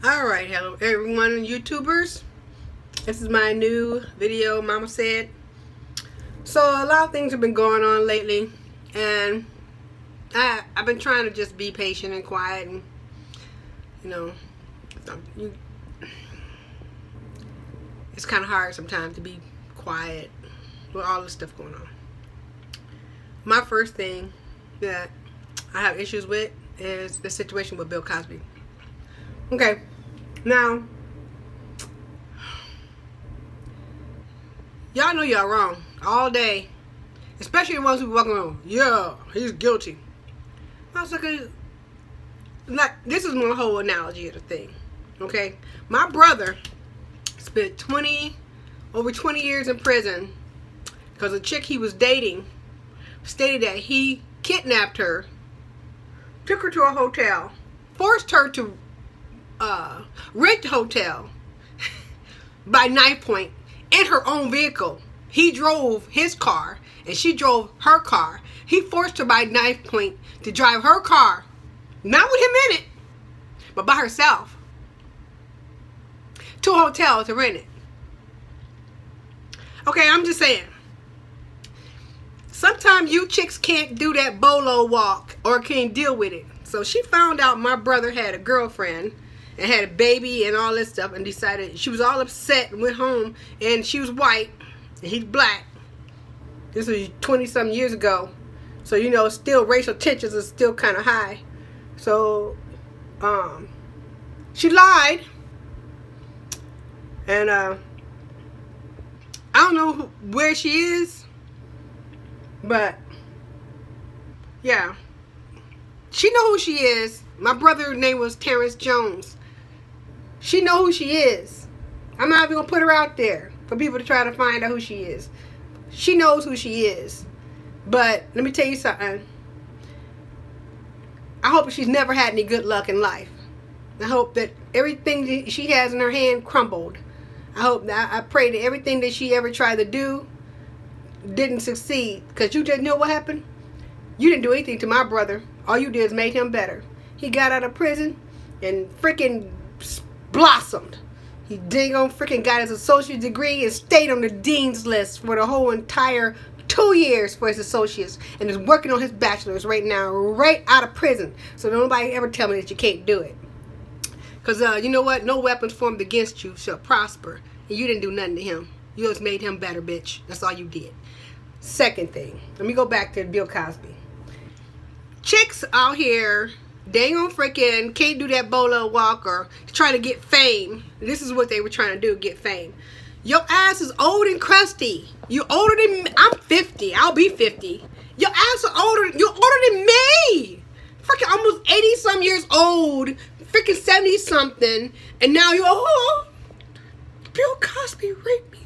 Alright, hello everyone, YouTubers. This is my new video, Mama Said. So a lot of things have been going on lately, and I've been trying to just be patient and quiet, and it's kind of hard sometimes to be quiet with all this stuff going on. My first thing that I have issues with is the situation with Bill Cosby. Okay, now, y'all know y'all wrong all day, especially the ones who walking around, yeah, he's guilty. I was like, this is my whole analogy of the thing, okay? My brother spent over 20 years in prison because a chick he was dating stated that he kidnapped her, took her to a hotel, forced her to rent the hotel by knife point in her own vehicle. He drove his car and she drove her car. He forced her by knife point to drive her car, not with him in it, but by herself, to a hotel to rent it. Okay, I'm just saying, sometimes you chicks can't do that bolo walk or can't deal with it. So she found out my brother had a girlfriend and had a baby and all this stuff, and decided, she was all upset and went home, and she was white and he's black. This was 20-something years ago, so still racial tensions are still kind of high. So she lied, and I don't know where she is, but yeah, she know who she is. My brother's name was Terrence Jones. She know who she is. I'm not even gonna put her out there for people to try to find out who she is. She knows who she is. But let me tell you something. I hope she's never had any good luck in life. I hope that everything that she has in her hand crumbled. I pray that everything that she ever tried to do didn't succeed. Because you just know what happened? You didn't do anything to my brother. All you did is made him better. He got out of prison and freaking blossomed. He freaking got his associate's degree and stayed on the dean's list for the whole entire 2 years for his associates, and is working on his bachelor's right now, right out of prison. So nobody ever tell me that you can't do it. Because you know what? No weapons formed against you shall prosper. And you didn't do nothing to him. You just made him better, bitch. That's all you did. Second thing, let me go back to Bill Cosby. Chicks out here, they ain't gonna freaking can't do that bolo walk or try to get fame. This is what they were trying to do, get fame. Your ass is old and crusty. You older than me. I'm 50. I'll be 50. Your ass is older. You're older than me. Freaking almost 80-some years old. Freaking 70-something. And now you're, oh, Bill Cosby raped me.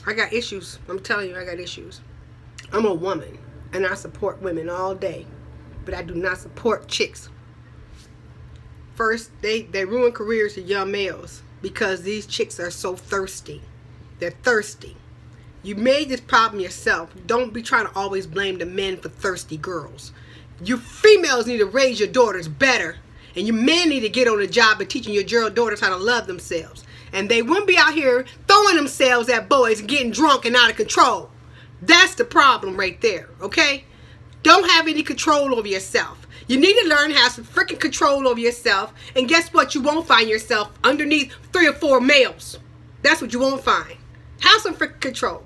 I got issues. I'm telling you, I got issues. I'm a woman, and I support women all day, but I do not support chicks. First, they ruin careers of young males because these chicks are so thirsty. They're thirsty. You made this problem yourself. Don't be trying to always blame the men for thirsty girls. You females need to raise your daughters better, and you men need to get on the job of teaching your daughters how to love themselves. And they wouldn't be out here throwing themselves at boys and getting drunk and out of control. That's the problem right there, okay? Don't have any control over yourself. You need to learn how to have some freaking control over yourself. And guess what? You won't find yourself underneath 3 or 4 males. That's what you won't find. Have some freaking control.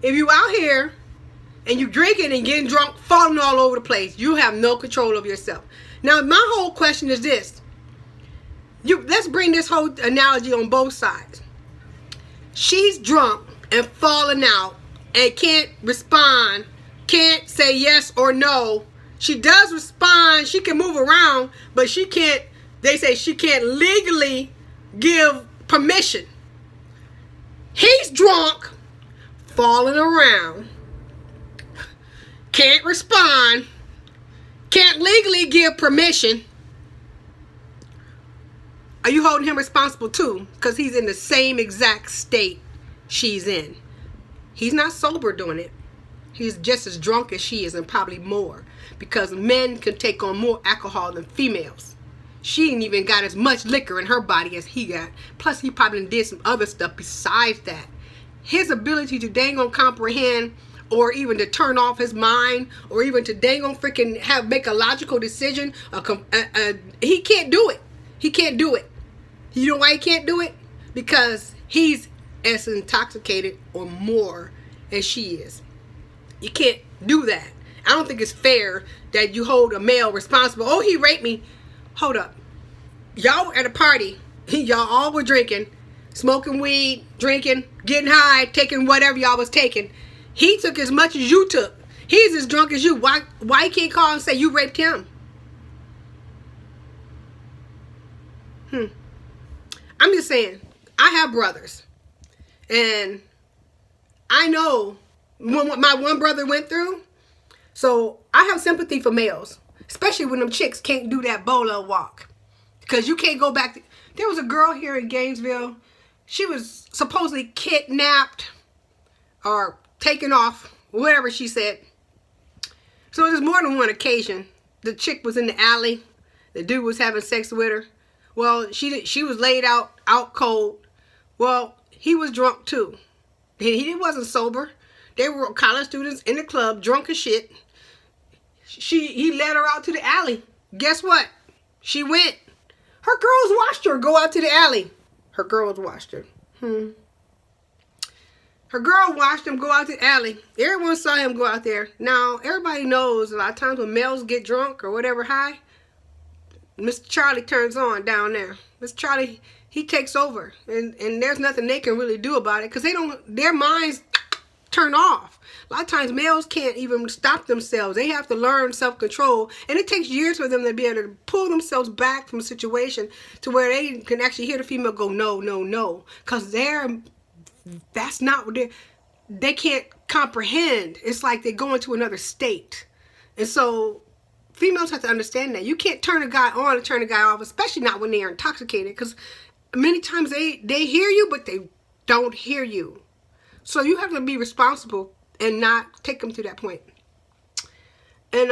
If you out here and you drinking and getting drunk, falling all over the place, you have no control over yourself. Now, my whole question is this. Let's bring this whole analogy on both sides. She's drunk and falling out and can't respond, can't say yes or no. She does respond, she can move around, but she can't, they say she can't legally give permission. He's drunk, falling around, can't respond, can't legally give permission. Are you holding him responsible too? Because he's in the same exact state she's in. He's not sober doing it. He's just as drunk as she is, and probably more, because men can take on more alcohol than females. She ain't even got as much liquor in her body as he got. Plus, he probably did some other stuff besides that. His ability to dang on comprehend, or even to turn off his mind, or even to dang on freaking make a logical decision, he can't do it. He can't do it. You know why he can't do it? Because he's as intoxicated or more as she is. You can't do that. I don't think it's fair that you hold a male responsible. Oh, he raped me. Hold up. Y'all were at a party. Y'all all were drinking, smoking weed, drinking, getting high, taking whatever y'all was taking. He took as much as you took. He's as drunk as you. Why you can't call and say you raped him? I'm just saying, I have brothers. And I know what my one brother went through. So I have sympathy for males, especially when them chicks can't do that bolo walk. Because you can't go back. There was a girl here in Gainesville. She was supposedly kidnapped or taken off, whatever she said. So there's more than one occasion. The chick was in the alley. The dude was having sex with her. Well, she was laid out cold. Well, he was drunk too. He wasn't sober. They were college students in the club, drunk as shit. He led her out to the alley. Guess what? She went. Her girls watched her go out to the alley. Her girls watched her. Her girl watched him go out to the alley. Everyone saw him go out there. Now, everybody knows a lot of times when males get drunk or whatever high, Mr. Charlie turns on down there. Mr. Charlie, he takes over. And there's nothing they can really do about it because their minds turn off. A lot of times males can't even stop themselves. They have to learn self-control. And it takes years for them to be able to pull themselves back from a situation to where they can actually hear the female go, no, no, no. Because that's not what they can't comprehend. It's like they go into another state. And so females have to understand that. You can't turn a guy on and turn a guy off, especially not when they are intoxicated. Because many times they hear you, but they don't hear you. So you have to be responsible and not take them to that point. And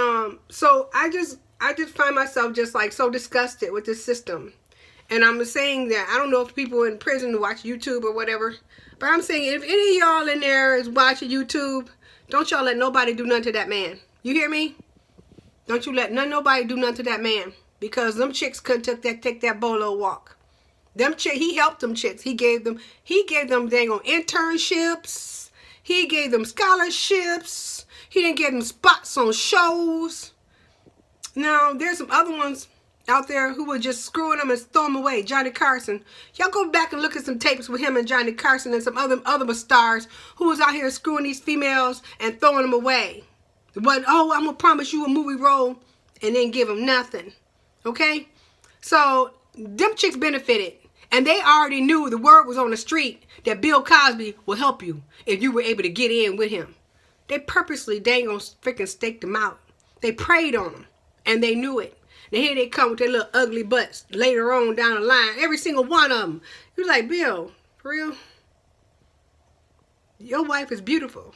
so I just find myself just like so disgusted with this system. And I'm saying that I don't know if people in prison watch YouTube or whatever, but I'm saying if any of y'all in there is watching YouTube, don't y'all let nobody do nothing to that man. You hear me? Don't you let nobody do nothing to that man, because them chicks couldn't take that bolo walk. He helped them chicks. He gave them dang on internships. He gave them scholarships. He didn't give them spots on shows. Now, there's some other ones out there who were just screwing them and throw them away. Johnny Carson. Y'all go back and look at some tapes with him and Johnny Carson and some other stars who was out here screwing these females and throwing them away. But, oh, I'm going to promise you a movie role, and then give them nothing. Okay? So, them chicks benefited. And they already knew, the word was on the street, that Bill Cosby will help you if you were able to get in with him. They purposely dang on freaking staked him out. They preyed on him. And they knew it. And here they come with their little ugly butts later on down the line. Every single one of them. You're like, Bill, for real? Your wife is beautiful.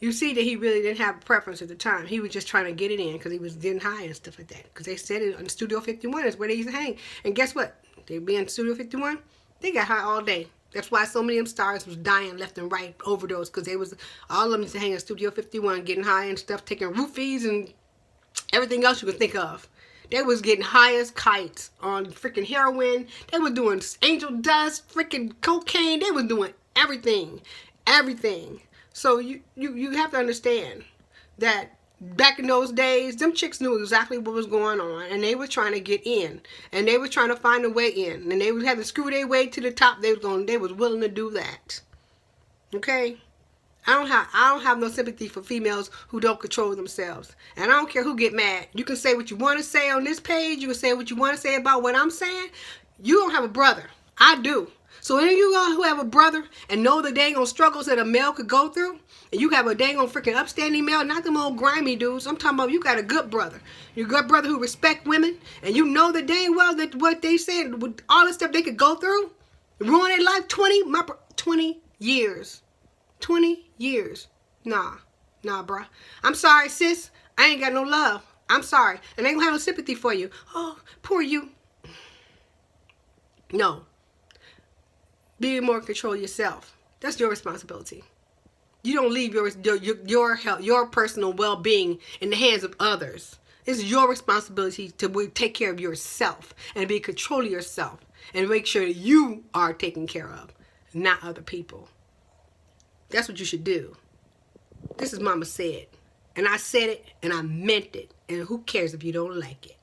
You see that he really didn't have a preference at the time. He was just trying to get it in because he was getting high and stuff like that. Because they said it on Studio 51 is where they used to hang. And guess what? They be in Studio 51. They got high all day. That's why so many of them stars was dying left and right, overdose. Because all of them used to hang in Studio 51, getting high and stuff, taking roofies and everything else you could think of. They was getting high as kites on freaking heroin. They were doing angel dust, freaking cocaine. They was doing everything. Everything. So you have to understand that back in those days, them chicks knew exactly what was going on, and they were trying to get in, and they were trying to find a way in, and they would have to screw their way to the top. They was willing to do that. Okay, I don't have no sympathy for females who don't control themselves, and I don't care who get mad. You can say what you want to say on this page. You can say what you want to say about what I'm saying. You don't have a brother. I do. So any of you who have a brother and know the dang on struggles that a male could go through, and you have a dang on freaking upstanding male, not them old grimy dudes. I'm talking about you got a good brother. You got a brother who respect women, and you know the dang well that what they said, with all the stuff they could go through, ruin their life 20 years. 20 years. Nah, bruh. I'm sorry, sis. I ain't got no love. I'm sorry. And I ain't gonna have no sympathy for you. Oh, poor you. No. Be more in control of yourself. That's your responsibility. You don't leave your health, your personal well-being in the hands of others. It's your responsibility to take care of yourself and be in control of yourself and make sure that you are taken care of, not other people. That's what you should do. This is Mama said. And I said it and I meant it. And who cares if you don't like it?